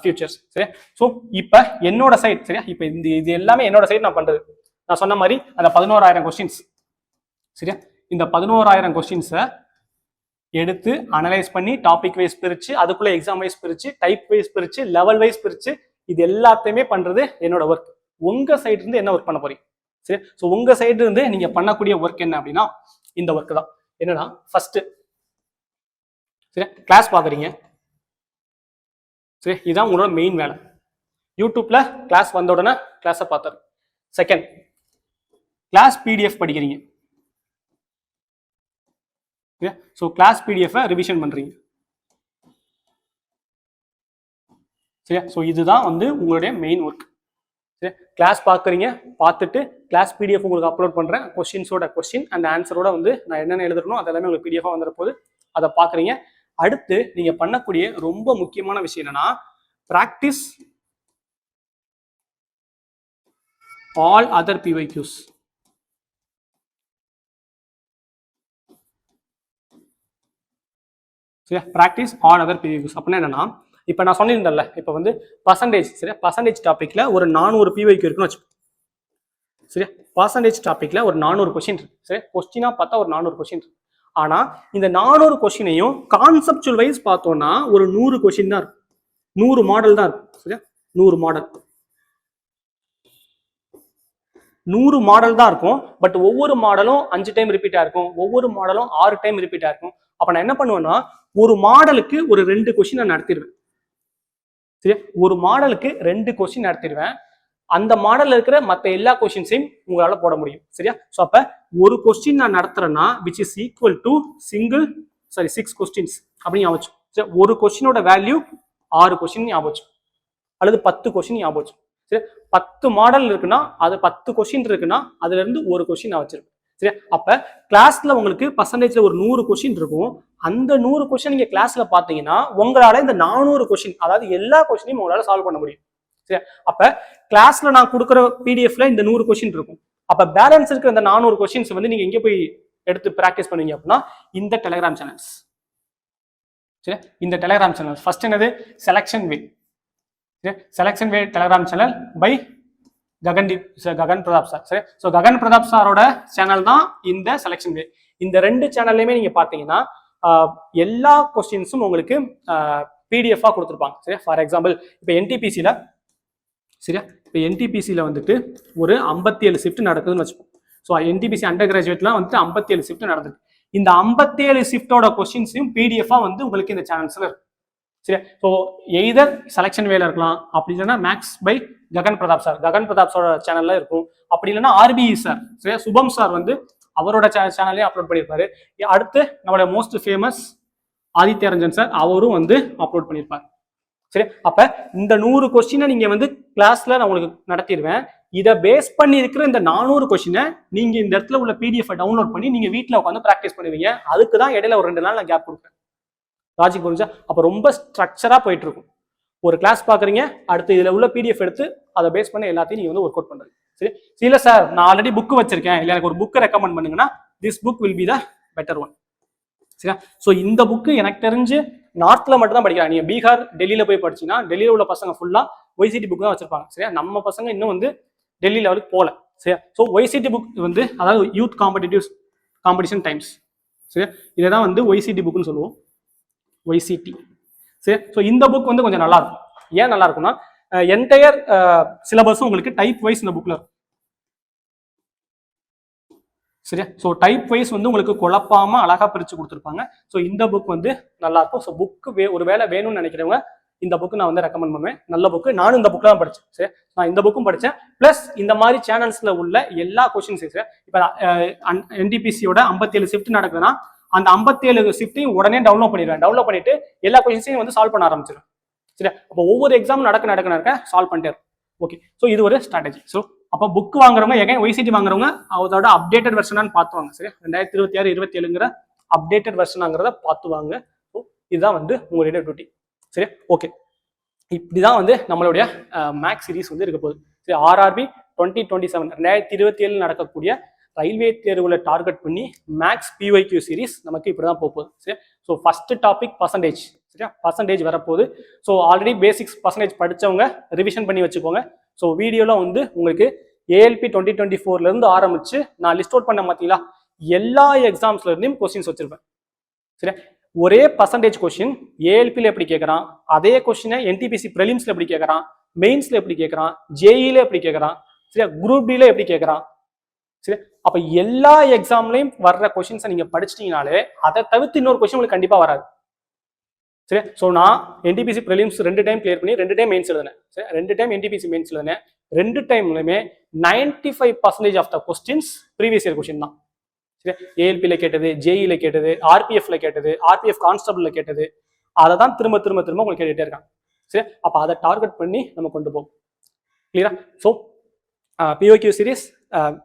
ஃபியூச்சர்ஸ். சரியா? ஸோ இப்போ என்னோட சைட், சரியா, இப்போ இது எல்லாமே என்னோட சைட் நான் பண்றது. நான் சொன்ன மாதிரி அந்த 11,000 கொஸ்டின்ஸ், சரியா, இந்த 11,000 கொஸ்டின்ஸை எடுத்து அனலைஸ் பண்ணி டாபிக் வைஸ் பிரிச்சு, அதுக்குள்ள எக்ஸாம் வைஸ் பிரிச்சு, டைப் வைஸ் பிரிச்சு, லெவல் வைஸ் பிரிச்சு, இது எல்லாத்தையுமே பண்றது என்னோட ஒர்க். உங்க சைடு இருந்து என்ன ஒர்க் பண்ண போறீங்க? சரி, ஸோ உங்க சைடு இருந்து நீங்க பண்ணக்கூடிய ஒர்க் என்ன அப்படின்னா இந்த ஒர்க் தான். என்னன்னா ஃபர்ஸ்ட், சரி, கிளாஸ் பாக்குறீங்க. சரி, இதுதான் உங்களோட மெயின் வேலை. யூடியூப்ல கிளாஸ் வந்த உடனே கிளாஸை பார்த்தாரு. செகண்ட், கிளாஸ் பிடிஎஃப் படிக்கிறீங்க. ஸோ கிளாஸ் பிடிஎஃப் ரிவிஷன் பண்றீங்க. சரியா? ஸோ இதுதான் வந்து உங்களுடைய மெயின் ஒர்க். சரி, கிளாஸ் பார்க்குறீங்க, பார்த்துட்டு கிளாஸ் பிடிஎஃப் உங்களுக்கு அப்லோட் பண்றேன், கொஸ்டின்ஸோட கொஸ்டின் அண்ட் ஆன்சரோட வந்து நான் என்னென்ன எழுதுறனோ அதெல்லாமே உங்களுக்கு பிடிஎஃபாக வந்துட போது, அதை பார்க்குறீங்க. அடுத்து நீங்க பண்ணக்கூடிய ரொம்ப முக்கியமான விஷயம் என்னன்னா practice all other PYQs. சரியா? practice all other PYQs அப்படின்னா என்னன்னா, இப்போ நான் சொன்னிருந்தேன்ல, இப்போ வந்து பர்சன்டேஜ், சரியா, பர்சன்டேஜ் டாபிக்ல ஒரு 400 PYQ இருக்குன்னு வச்சுக்கோ. சரியா? பர்சன்டேஜ் டாபிக்ல ஒரு 400 கொஸ்டின் இருக்கு. சரி, கொஸ்டினா பார்த்தா ஒரு 400 கொஸ்டின் இருக்கு. ஆனா இந்த 400 கொஸ்டினையும் கான்செப்சுவல் வைஸ் பார்த்தோம்னா ஒரு 100 கொஸ்டின் தான் இருக்கும், 100 மாடல் தான் இருக்கும். சரியா? 100 மாடல், 100 மாடல் தான் இருக்கும். பட் ஒவ்வொரு மாடலும் 5 டைம் ரிப்பீட் ஆயிருக்கும், ஒவ்வொரு மாடலும் 6 டைம் ரிப்பீட் ஆயிருக்கும். அப்ப நான் என்ன பண்ணுவேன்னா ஒரு மாடலுக்கு ஒரு 2 கொஸ்டின் நான் நடத்திடுவேன். சரியா? ஒரு மாடலுக்கு 2 கொஸ்டின் நடத்திடுவேன். அந்த மாடல்ல இருக்கிற மற்ற எல்லா கொஸ்டின்ஸையும் உங்களால போட முடியும். சரியா? ஸோ அப்ப ஒரு கொஸ்டின் நான் நடத்துறேன்னா which is equal to 6 questions அப்படின்னு ஞாபகம். சரி, ஒரு கொஸ்டினோட வேல்யூ 6 கொஸ்டின் ஞாபகம் அல்லது 10 கொஸ்டின் ஞாபகம். சரி, 10 மாடல் இருக்குன்னா அது 10 கொஸ்டின் இருக்குன்னா அதுல இருந்து ஒரு கொஸ்டின் நான் வச்சிருக்கேன். சரி, அப்ப கிளாஸ்ல உங்களுக்கு பர்சன்டேஜ்ல ஒரு 100 கொஸ்டின் இருக்கும். அந்த 100 கொஸ்டின் நீங்க கிளாஸ்ல பாத்தீங்கன்னா உங்களால இந்த 400 கொஸ்டின் அதாவது எல்லா கொஸ்டினையும் உங்களால சால்வ் பண்ண முடியும். சரி, அப்ப கிளாஸ்ல நான் கொடுக்குற பிடிஎஃப்ல இந்த 100 கொஸ்டின் இருக்கும். அப்ப பேலன்ஸ் இருக்கிற இந்த 400 கொஸ்டின்ஸ் வந்து நீங்க எங்க போய் எடுத்து பிராக்டிஸ் பண்ணுவீங்க அப்படின்னா இந்த டெலிகிராம் சேனல்ஸ். சரி, இந்த டெலிகிராம் சேனல் ஃபர்ஸ்ட் என்னது selection way. Selection way Telegram channel by Gagan Pratap sir. சரி, ஸோ ககன் பிரதாப் சாரோட சேனல் தான் இந்த செலக்ஷன் வே. இந்த 2 சேனல்லையுமே நீங்க பாத்தீங்கன்னா எல்லா கொஸ்டின்ஸும் உங்களுக்கு பிடிஎஃபா கொடுத்துருப்பாங்க. சரி, ஃபார் எக்ஸாம்பிள் இப்போ என்டிபிசியில சரியா, இப்போ என்டிபிசியில வந்துட்டு ஒரு 57 ஷிஃப்ட் நடக்குதுன்னு வச்சுப்போம். ஸோ என்டிபிசி அண்டர் கிராஜுவேட்லாம் வந்துட்டு 57 ஷிஃப்ட் நடக்குது. இந்த 57 ஷிஃப்டோட கொஸ்டின்ஸையும் பிடிஎஃபா வந்து உங்களுக்கு இந்த சேனல்ஸ்ல இருக்கு. சரி, ஸோ எய்தர் செலக்ஷன் வேல இருக்கலாம், அப்படி இல்லைன்னா maths by Gagan Pratap sir, Gagan Pratap சாரோட சேனல்ல இருக்கும். அப்படி இல்லைன்னா ஆர்பிஇ சார், சரியா, சுபம் சார் வந்து அவரோட சேனல்லே அப்லோட் பண்ணியிருப்பாரு. அடுத்து நம்மளோட most famous Aditya Ranjan sir, அவரும் வந்து அப்லோட் பண்ணியிருப்பாரு. சரி, அப்ப இந்த 100 கொஸ்டினை நீங்க வந்து கிளாஸ்ல நான் உங்களுக்கு நடத்திடுவேன். இதை பேஸ் பண்ணி இருக்கிற இந்த 400 கொஸ்டினை நீங்க இந்த இடத்துல உள்ள பிடிஎஃப் டவுன்லோட் பண்ணி நீங்க வீட்டில் உட்காந்து ப்ராக்டிஸ் பண்ணுவீங்க. அதுக்கு தான் இடையில ஒரு 2 நாள் நான் கேப் கொடுப்பேன். லாஜிக் புரிஞ்சா? அப்ப ரொம்ப ஸ்ட்ரக்சரா போயிட்டு இருக்கும். ஒரு கிளாஸ் பாக்குறீங்க, அடுத்து இதுல உள்ள பிடிஎஃப் எடுத்து அதை பேஸ் பண்ணி எல்லாத்தையும் நீங்க வந்து ஒர்க் அவுட் பண்றீங்க. சரி, இல்ல சார் நான் ஆல்ரெடி புக் வச்சிருக்கேன், இல்ல எனக்கு ஒரு புக் ரெக்கமெண்ட் பண்ணுங்கன்னா this book will be the better one. சரியா? ஸோ இந்த புக்கு எனக்கு தெரிஞ்சு நார்த்ல மட்டும் தான் படிக்கிறாங்க. நீங்க பீகார் டெல்லியில போய் படிச்சீங்கன்னா டெல்லியில உள்ள பசங்க ஃபுல்லா ஒய்சிடி புக் தான் வச்சிருப்பாங்க. சரியா, நம்ம பசங்க இன்னும் வந்து டெல்லி லெவலுக்கு போகல. சரியா, ஸோ ஒய்சிடி புக் வந்து அதாவது யூத் காம்படிஷன் டைம்ஸ். சரியா, இதை தான் வந்து ஒய்சிடி புக்னு சொல்லுவோம், ஒய்சிடி. சரி, ஸோ இந்த புக் வந்து கொஞ்சம் நல்லா இருக்கும். ஏன் நல்லா இருக்கும்னா என்டையர் சிலபஸும் உங்களுக்கு டைப் வைஸ் இந்த புக்ல இருக்கும். சரியா, ஸோ டைப் வைஸ் வந்து உங்களுக்கு குழப்பாம அழகா பிரிச்சு கொடுத்துருப்பாங்க. ஸோ இந்த புக் வந்து நல்லா இருக்கும். ஸோ புக்கு ஒரு வேலை வேணும்னு நினைக்கிறவங்க இந்த புக்கு நான் வந்து ரெக்கமெண்ட் பண்ணுவேன். நல்ல புக்கு. நானும் இந்த புக்கில் தான் படித்தேன். சரி, நான் இந்த புக்கும் படித்தேன். ப்ளஸ் இந்த மாதிரி சேனல்ஸ்ல உள்ள எல்லா கொஸ்டின்ஸையும் சரி, இப்போ என்டிபிசியோட 57 ஷிஃப்ட் நடக்குதுன்னா அந்த 57 ஷிஃப்ட்டையும் உடனே டவுன்லோட் பண்ணிடுவேன். டவுன்லோட் பண்ணிட்டு எல்லா கொஸ்டின்ஸையும் வந்து சால்வ் பண்ண ஆரம்பிச்சிடும். சரி, அப்போ ஒவ்வொரு எக்ஸாம் நடக்க சால்வ் பண்ணிட்டே இருக்கும். ஓகே, ஸோ இது ஒரு ஸ்ட்ராட்டஜி. ஸோ அப்போ புக் வாங்குறவங்க எகைன் ஒய்சிடி வாங்குறவங்க அதோட அப்டேட்டட் வெர்ஷனான்னு பார்த்துவாங்க. சரி, 2026-27ங்கிற அப்டேட்டட் வெர்ஷனாங்கிறத பார்த்துவாங்க. ஸோ இதுதான் வந்து உங்களுடைய டியூட்டி. சரி, ஓகே, இப்படிதான் வந்து நம்மளுடைய மேக்ஸ் சீரிஸ் வந்து இருக்க போகுது. சரி, ஆர்ஆர்பி 2027 2027 நடக்கக்கூடிய ரயில்வே தேர்வுல டார்கெட் பண்ணி மேக்ஸ் பிஒய்க்யூ சீரிஸ் நமக்கு இப்படிதான் போகுது. சரி, ஸோ ஃபர்ஸ்ட் டாபிக் பர்சன்டேஜ். சரியா, பர்சன்டேஜ் வரப்போகுது. ஸோ ஆல்ரெடி பேசிக்ஸ் பர்சன்டேஜ் படிச்சவங்க ரிவிஷன் பண்ணி வச்சுக்கோங்க. ஸோ வீடியோல வந்து உங்களுக்கு ஏஎல்பி 2024 இருந்து ஆரம்பிச்சு நான் லிஸ்ட் அவுட் பண்ண பார்த்தீங்களா எல்லா எக்ஸாம்ஸ்ல இருந்தும் கொஸ்டின்ஸ் வச்சிருப்பேன். சரியா, ஒரே பர்சன்டேஜ் கொஸ்டின் ஏஎல்பியில் எப்படி கேட்கறான், அதே கொஸ்டினை என்டிபிசி ப்ரிலிம்ஸ்ல எப்படி கேட்கறான், மெயின்ஸ்ல எப்படி கேட்கறான், ஜேஇல எப்படி கேட்கறான், சரியா, குரூப் டில எப்படி கேட்கறான். சரி, அப்ப எல்லா எக்ஸாம்லயும் வர்ற கொஸ்டின்ஸை நீங்க படிச்சிட்டீங்கனாலே அதை தவிர்த்து இன்னொரு கொஸ்டின் உங்களுக்கு கண்டிப்பா வராது. சரி, ஸோ நான் என்டிபிசி ப்ரிலிம்ஸ் 2 டைம் கிளியர் பண்ணி 2 டைம் மெயின்ஸ் எழுதினேன். சரி, 2 டைம் என்டிபிசி மெயின்ஸ் எழுதினேன். 2 டைம்லையுமே 95% of the questions previous year question தான். சரி, ஏஎல்பியில் கேட்டது, ஜேஇல கேட்டது, ஆர்பிஎஃப்ல கேட்டது, ஆர்பிஎஃப் கான்ஸ்டபிள்ல கேட்டது, அதை தான் திரும்ப உங்களுக்கு கேட்டுட்டே இருக்காங்க. சரி, அப்போ அதை டார்கெட் பண்ணி நம்ம கொண்டு போவோம். கிளியரா? ஸோ பிஓக்யூ சீரிஸ்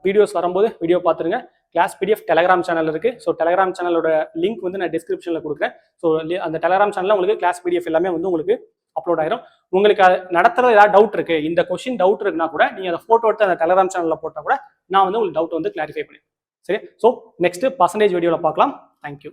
வீடியோஸ் வரும்போது வீடியோ பார்த்துருங்க. கிளாஸ் பிடிஎஃப் டெலிகிராம் சேனல் இருக்கு. ஸோ டெலிகிராம் சேனலோட லிங்க் வந்து நான் டிஸ்கிரிப்ஷனில் கொடுக்குறேன். ஸோ அந்த டெலிகிராம் சேனலில் உங்களுக்கு கிளாஸ் பிடிஎஃப் எல்லாமே வந்து உங்களுக்கு அப்லோட் ஆயிரும். உங்களுக்கு நடத்துறது ஏதாவது டவுட் இருக்கு, இந்த கொஸ்டின் டவுட் இருக்குன்னா கூட நீங்க அதை போட்டோ எடுத்து அந்த டெலிகிராம் சேனலில் போட்டால் கூட நான் வந்து உங்களுக்கு டவுட் வந்து கிளாரிஃபை பண்ணுவேன். சரி, ஸோ நெக்ஸ்ட் பர்சன்டேஜ் வீடியோவில் பார்க்கலாம். தேங்க்யூ.